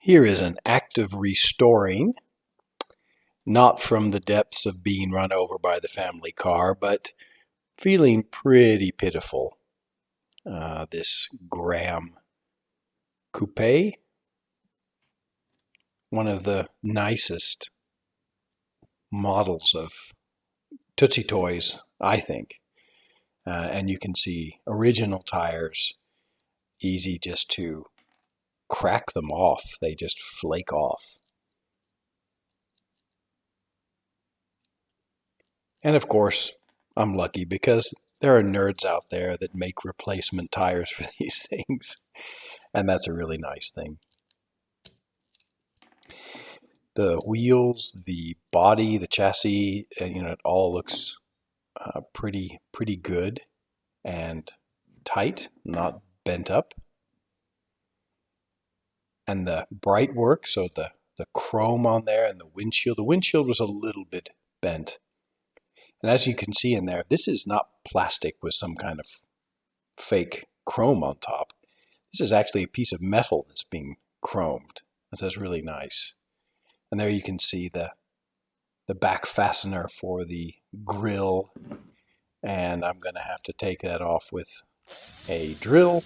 Here is an act of restoring, not from the depths of being run over by the family car, but feeling pretty pitiful. This Graham coupe, one of the nicest models of Tootsie Toys, I think. And you can see original tires, easy just to crack them off. They just flake off. And of course, I'm lucky because there are nerds out there that make replacement tires for these things. And that's a really nice thing. The wheels, the body, the chassis, it all looks pretty good and tight, not bent up. And the bright work, so the chrome on there and the windshield was a little bit bent. And as you can see in there, this is not plastic with some kind of fake chrome on top. This is actually a piece of metal that's being chromed. That's really nice. And there you can see the back fastener for the grill. And I'm going to have to take that off with a drill.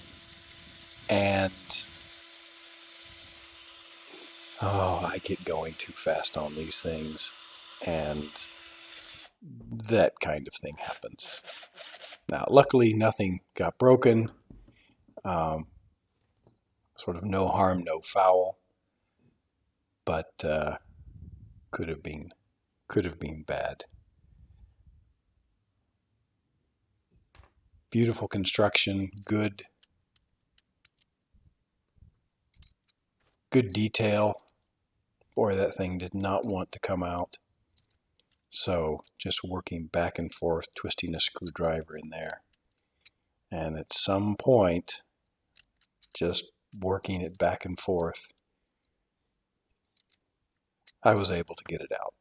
And I get going too fast on these things. And that kind of thing happens. Now, luckily, nothing got broken. Sort of no harm, no foul. But could have been bad. Beautiful construction, good detail. Boy, that thing did not want to come out. So just working back and forth, twisting a screwdriver in there. And at some point, just working it back and forth, I was able to get it out.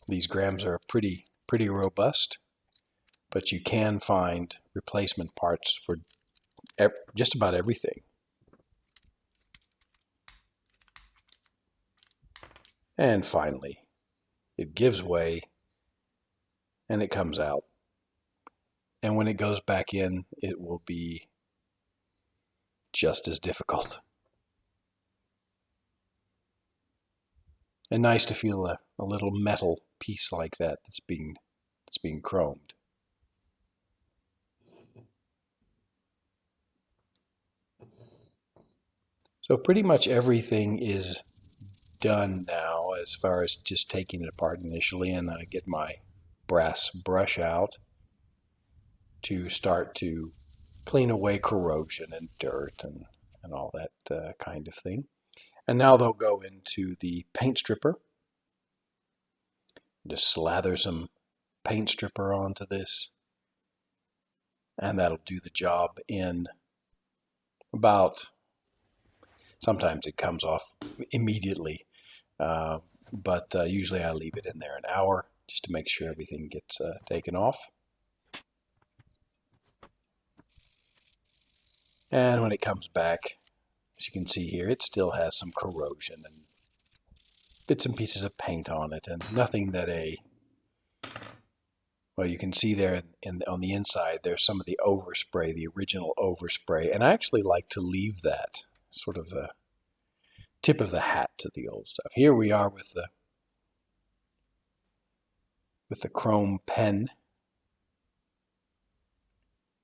These Grahams are pretty robust, but you can find replacement parts for just about everything. And finally, it gives way and it comes out. And when it goes back in, it will be just as difficult. And nice to feel a little metal piece like that that's being chromed. So pretty much everything is done now as far as just taking it apart initially, and I get my brass brush out to start to clean away corrosion and dirt and all that kind of thing. And now they'll go into the paint stripper. Just slather some paint stripper onto this, and that'll do the job in about, sometimes it comes off immediately, but usually I leave it in there an hour just to make sure everything gets taken off. And when it comes back, as you can see here, it still has some corrosion and bits and pieces of paint on it, and nothing that well, you can see there on the inside, there's some of the overspray, the original overspray, and I actually like to leave that sort of a tip of the hat to the old stuff. Here we are with the chrome pen.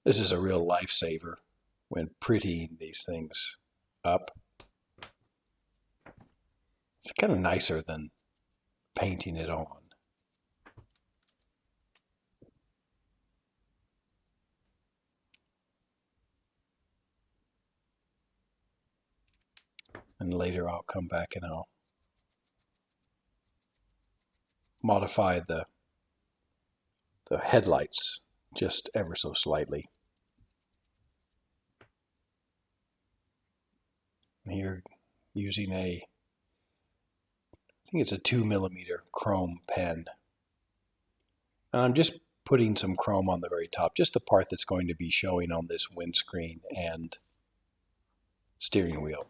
This is a real lifesaver when prettying these things up. It's kind of nicer than painting it on. And later I'll come back and I'll modify the headlights just ever so slightly. And here, using I think it's a 2mm chrome pen. And I'm just putting some chrome on the very top, just the part that's going to be showing on this windscreen and steering wheel.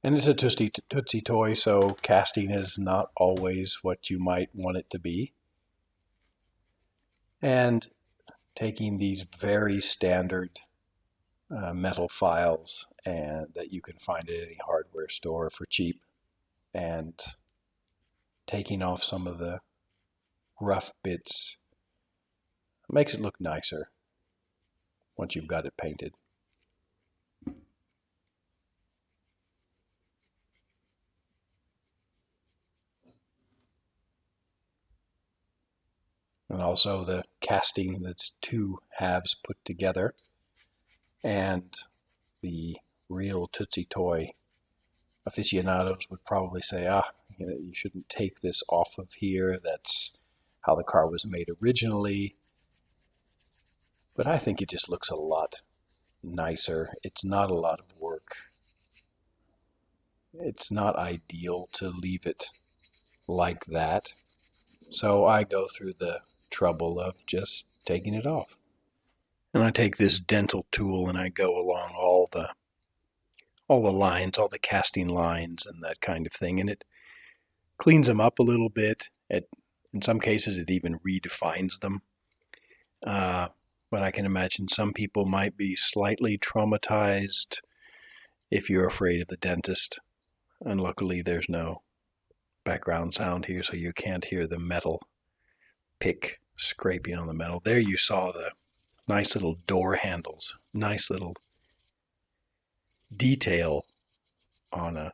And it's a Tootsie Toy, so casting is not always what you might want it to be. And taking these very standard metal files and that you can find at any hardware store for cheap, and taking off some of the rough bits makes it look nicer once you've got it painted. And also the casting that's two halves put together, and the real Tootsie Toy aficionados would probably say, you shouldn't take this off of here. That's how the car was made originally. But I think it just looks a lot nicer. It's not a lot of work. It's not ideal to leave it like that. So I go through the trouble of just taking it off. And I take this dental tool and I go along all the lines, all the casting lines and that kind of thing, and it cleans them up a little bit. In some cases, it even redefines them. But I can imagine some people might be slightly traumatized if you're afraid of the dentist. And luckily, there's no background sound here, so you can't hear the metal pick scraping on the metal. There you saw the nice little door handles, nice little detail on a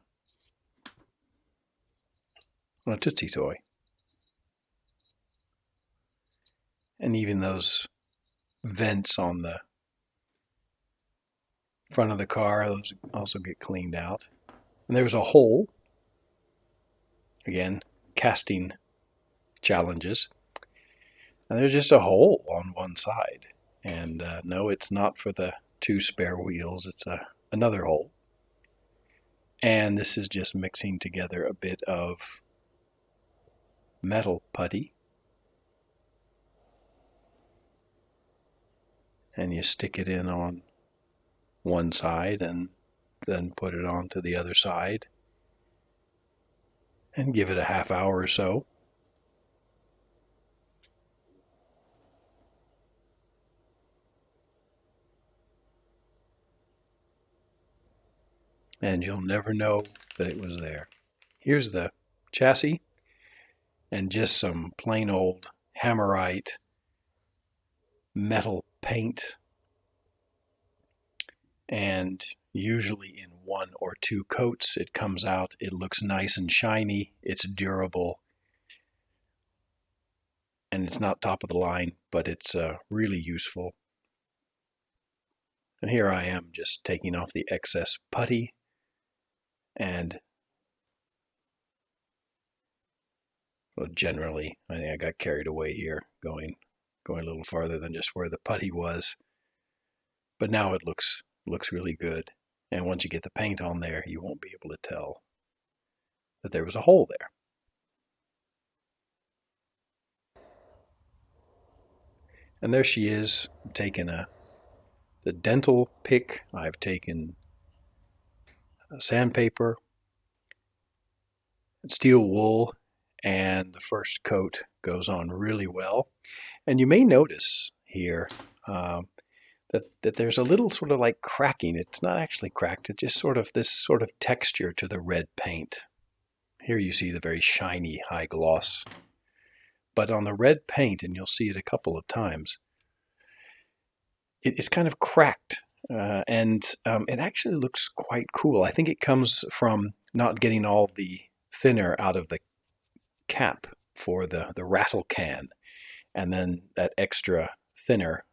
Tootsie Toy. And even those vents on the front of the car, those also get cleaned out. And there's a hole. Again, casting challenges. And there's just a hole on one side. And no, it's not for the two spare wheels. It's another hole. And this is just mixing together a bit of metal putty. And you stick it in on one side and then put it onto the other side and give it a half hour or so. And you'll never know that it was there. Here's the chassis and just some plain old Hammerite metal paint, and usually in one or two coats it comes out. It looks nice and shiny, it's durable, and it's not top of the line, but it's really useful. And here I am just taking off the excess putty, and well, generally I think I got carried away here going a little farther than just where the putty was. But now it looks really good. And once you get the paint on there, you won't be able to tell that there was a hole there. And there she is, taking the dental pick. I've taken sandpaper, steel wool, and the first coat goes on really well. And you may notice here that there's a little sort of like cracking. It's not actually cracked. It's just sort of this sort of texture to the red paint. Here you see the very shiny high gloss. But on the red paint, and you'll see it a couple of times, it is kind of cracked. And it actually looks quite cool. I think it comes from not getting all the thinner out of the cap for the rattle can. And then that extra thinner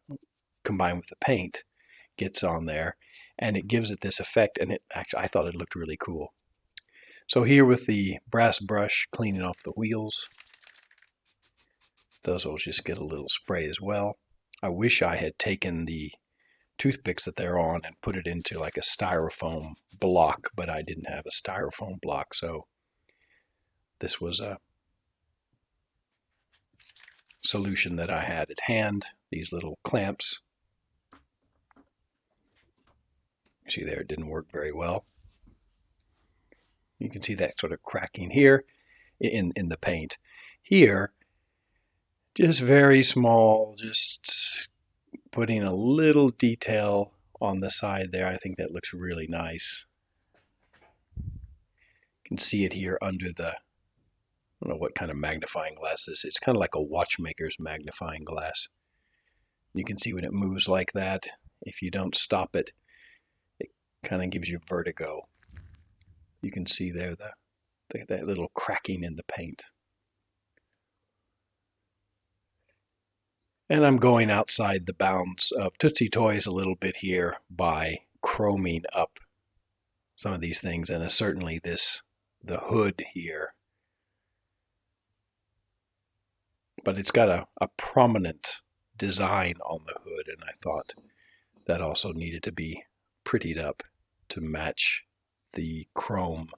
combined with the paint gets on there, and it gives it this effect. And I thought it looked really cool. So here with the brass brush cleaning off the wheels, those will just get a little spray as well. I wish I had taken the toothpicks that they're on and put it into like a styrofoam block, but I didn't have a styrofoam block, so this was a solution that I had at hand. These little clamps. See there, it didn't work very well. You can see that sort of cracking here in the paint. Here, just very small, just putting a little detail on the side there. I think that looks really nice. You can see it here under the, I don't know what kind of magnifying glass this is. It's kind of like a watchmaker's magnifying glass. You can see when it moves like that, if you don't stop it, it kind of gives you vertigo. You can see there that little cracking in the paint. And I'm going outside the bounds of Tootsie Toys a little bit here by chroming up some of these things, and certainly the hood here. But it's got a prominent design on the hood, and I thought that also needed to be prettied up to match the chrome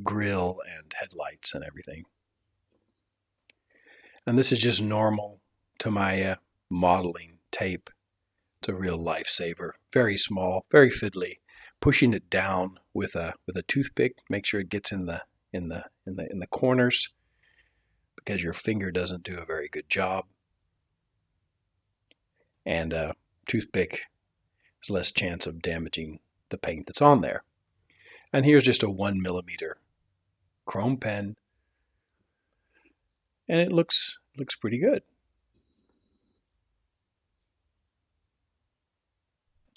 grill and headlights and everything. And this is just normal Tamiya modeling tape. It's a real lifesaver. Very small, very fiddly. Pushing it down with a toothpick, make sure it gets in the corners, because your finger doesn't do a very good job. And a toothpick has less chance of damaging the paint that's on there. And here's just a 1mm chrome pen, and it looks pretty good.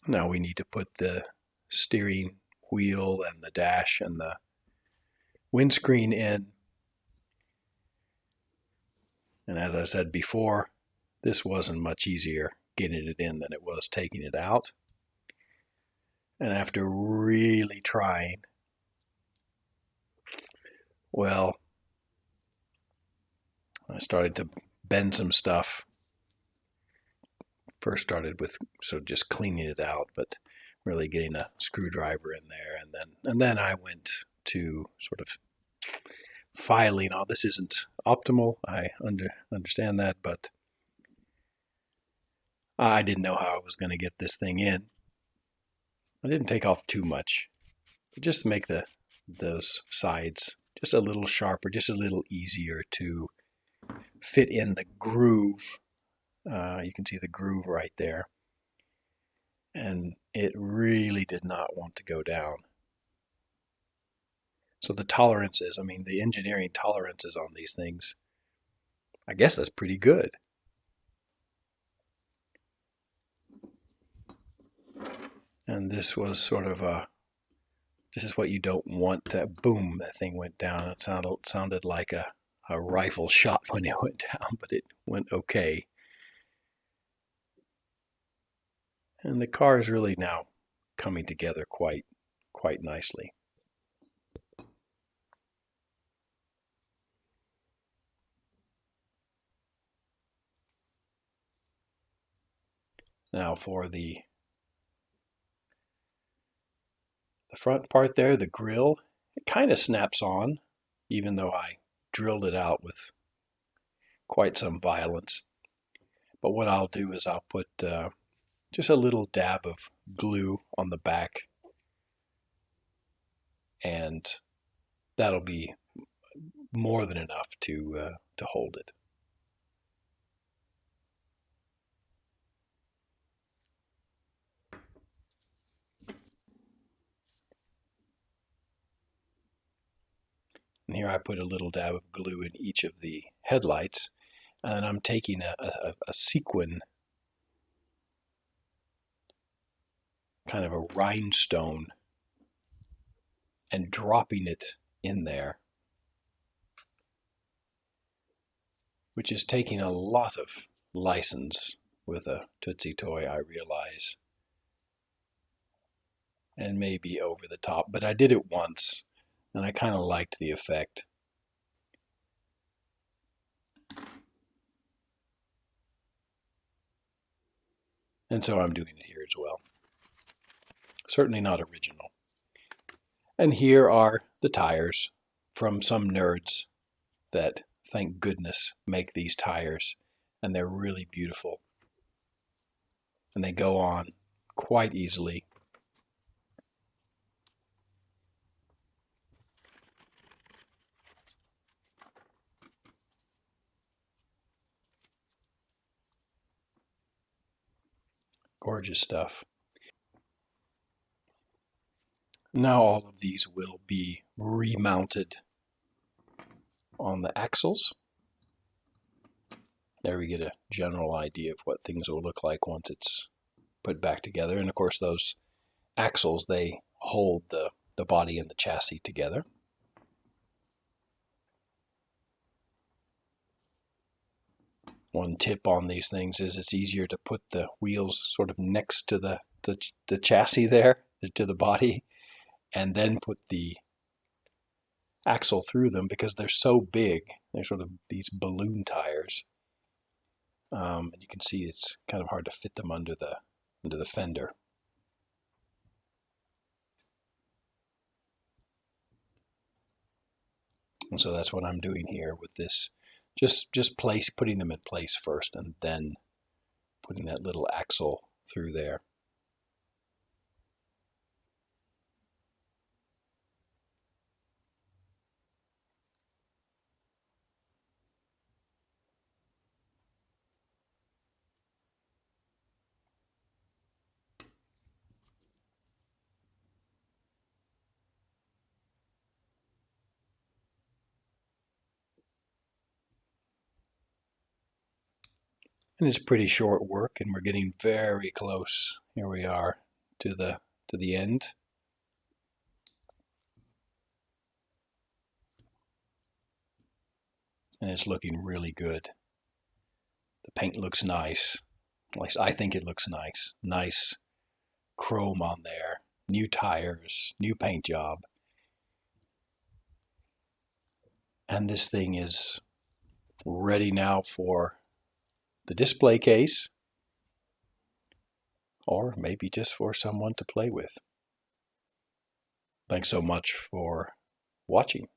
Now we need to put the steering wheel and the dash and the windscreen in. And as I said before, this wasn't much easier getting it in than it was taking it out. And after really trying, well, I started to bend some stuff. First started with sort of just cleaning it out, but really getting a screwdriver in there, and then I went to sort of filing. Oh, this isn't optimal. I understand that, but I didn't know how I was going to get this thing in. I didn't take off too much, but just to make those sides just a little sharper, just a little easier to fit in the groove. You can see the groove right there. And it really did not want to go down. So the tolerances, I mean, the engineering tolerances on these things, I guess that's pretty good. And this was sort of this is what you don't want to, boom, that thing went down. It sounded like a rifle shot when it went down, but it went okay. And the car is really now coming together quite nicely. Now for the front part there, the grill, it kind of snaps on, even though I drilled it out with quite some violence. But what I'll do is I'll put just a little dab of glue on the back, and that'll be more than enough to hold it. And here I put a little dab of glue in each of the headlights, and I'm taking a sequin, kind of a rhinestone, and dropping it in there, which is taking a lot of license with a Tootsie toy, I realize, and maybe over the top, but I did it once, and I kind of liked the effect. And so I'm doing it here as well. Certainly not original. And here are the tires from some nerds that, thank goodness, make these tires. And they're really beautiful. And they go on quite easily. Gorgeous stuff. Now all of these will be remounted on the axles. There we get a general idea of what things will look like once it's put back together. And of course those axles, they hold the body and the chassis together. One tip on these things is it's easier to put the wheels sort of next to the chassis there, to the body, and then put the axle through them because they're so big. They're sort of these balloon tires. And you can see it's kind of hard to fit them under the fender. And so that's what I'm doing here with this. Just putting them in place first and then putting that little axle through there. And it's pretty short work, and we're getting very close. Here we are to the end. And it's looking really good. The paint looks nice. At least I think it looks nice. Nice chrome on there. New tires, new paint job. And this thing is ready now for the display case, or maybe just for someone to play with. Thanks so much for watching.